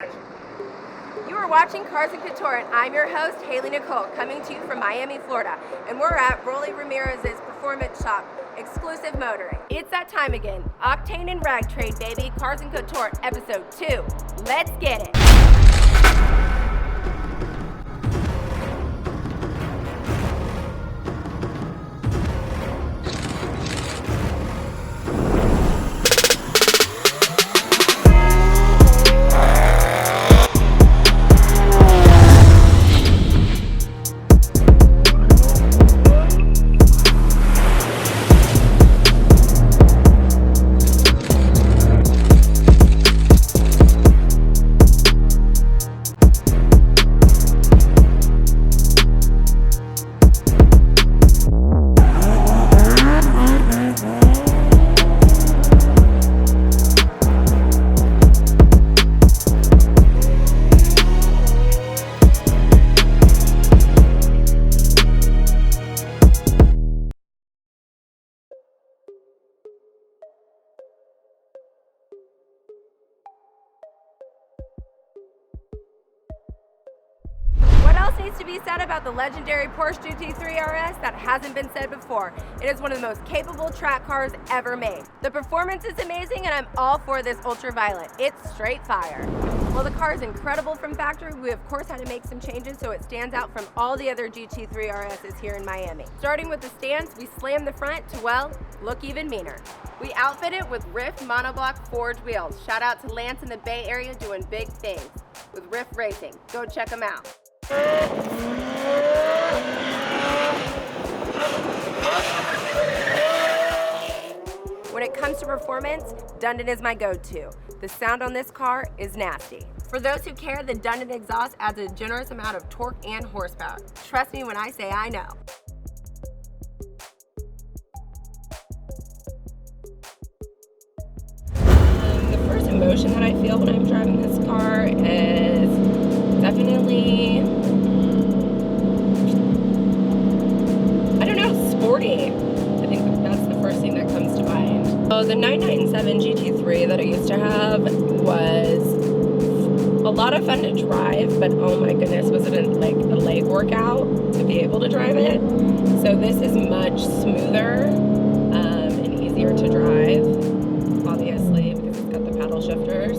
You are watching Carz and Couture, and I'm your host, Haley Nicole, coming to you from Miami, Florida. And we're at Rolly Ramirez's performance shop, Exclusive Motoring. It's that time again. Octane and Rag-trade, baby. Carz and Couture, episode 2. Let's get it. Needs to be said about the legendary Porsche GT3 RS that hasn't been said before. It is one of the most capable track cars ever made. The performance is amazing, and I'm all for this ultraviolet. It's straight fire. While the car is incredible from factory, we of course had to make some changes so it stands out from all the other GT3 RSs here in Miami. Starting with the stands, we slammed the front to, well, look even meaner. We outfit it with Rift monoblock forged wheels. Shout out to Lance in the Bay Area doing big things with Rift Racing. Go check them out. When it comes to performance, Dundon is my go-to. The sound on this car is nasty. For those who care, the Dundon exhaust adds a generous amount of torque and horsepower. Trust me when I say I know. The first emotion that I feel when I'm driving this car is definitely, I don't know, sporty. I think that's the first thing that comes to mind. So the 997 GT3 that I used to have was a lot of fun to drive, but oh my goodness, was it a leg workout to be able to drive it. So this is much smoother and easier to drive, obviously, because it's got the paddle shifters.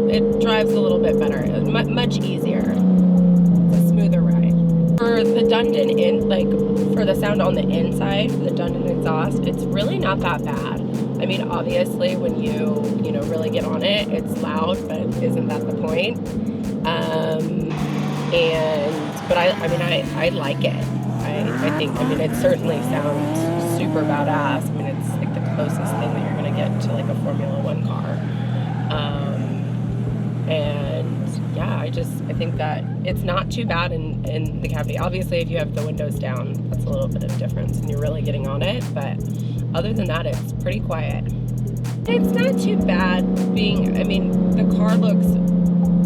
It drives a little bit better, much easier. It's a smoother ride. For the Dundon for the sound on the inside, the Dundon exhaust, it's really not that bad. I mean, obviously, when you really get on it, it's loud, but isn't that the point? But I like it. I think it certainly sounds super badass. I mean, it's like the closest thing that you're gonna get to like a Formula One car. And yeah, I think that it's not too bad in the cabin. Obviously, if you have the windows down, that's a little bit of difference and you're really getting on it. But other than that, it's pretty quiet. It's not too bad the car looks,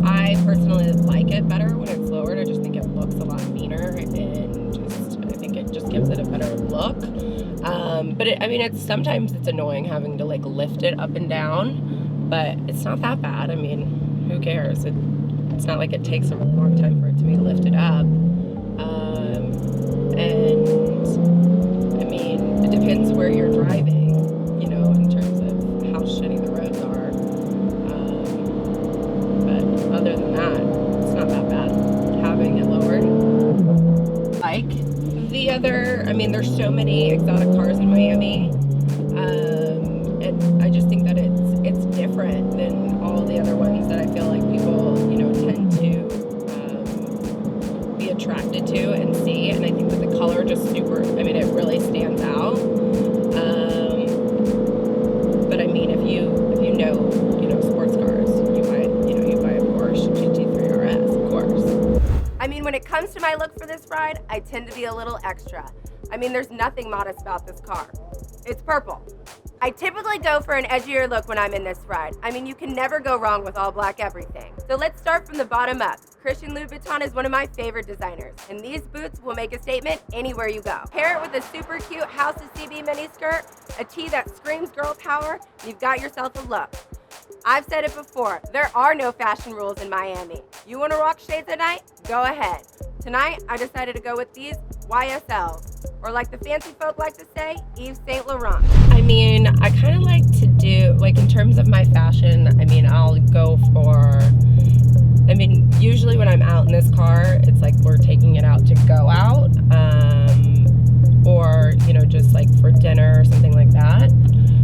I personally like it better when it's lowered. I just think it looks a lot meaner and I think it just gives it a better look. But sometimes it's annoying having to lift it up and down, but it's not that bad. Who cares? It's not like it takes a really long time for it to be lifted up. It depends where you're driving, in terms of how shitty the roads are. But other than that, it's not that bad having it lowered. There's so many exotic cars in Miami, and I just think that it's different than all the other ones that I feel like people, tend to be attracted to and see. And I think that the color just it really stands out. But if you know sports cars, you buy a Porsche GT3 RS, of course. When it comes to my look for this ride, I tend to be a little extra. There's nothing modest about this car. It's purple. I typically go for an edgier look when I'm in this ride. You can never go wrong with all black everything. So let's start from the bottom up. Christian Louboutin is one of my favorite designers, and these boots will make a statement anywhere you go. Pair it with a super cute House of CB miniskirt, a tee that screams girl power, and you've got yourself a look. I've said it before, there are no fashion rules in Miami. You want to rock shades at night? Go ahead. Tonight, I decided to go with these YSLs, or like the fancy folk like to say, Yves Saint Laurent. I mean, I kind of like to do, like in terms of my fashion, I mean, I'll go for, usually when I'm out in this car, it's like we're taking it out to go out, or, you know, just like for dinner or something like that.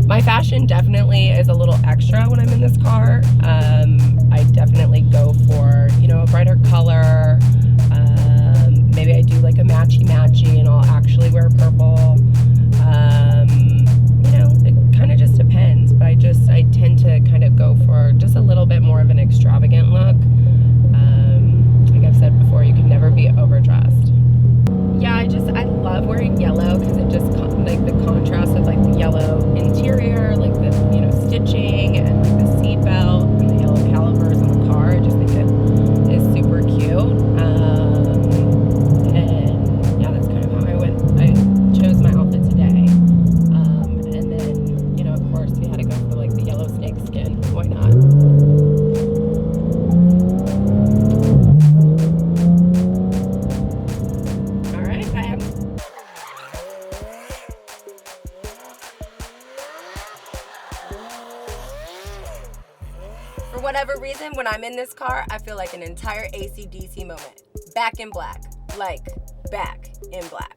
My fashion definitely is a little extra when I'm in this car. I definitely go for, you know, a brighter color. Maybe I do like a matchy and I'll actually wear purple. You know, it kind of just depends, but I tend to kind of go for just a little bit more of an extravagant look. Like I've said before, you can never be overdressed. Yeah, I love wearing yellow because it just, like the contrast of like the yellow interior, like the, you know, stitching and like the seat belt and the yellow calipers on the car. I just think it is super cute. And yeah, that's kind of how I chose my outfit today. And then, you know, of course we had to go for like the yellow snake skin. Why not? For whatever reason, when I'm in this car, I feel like an entire AC/DC moment. Back in black. Like, back in black.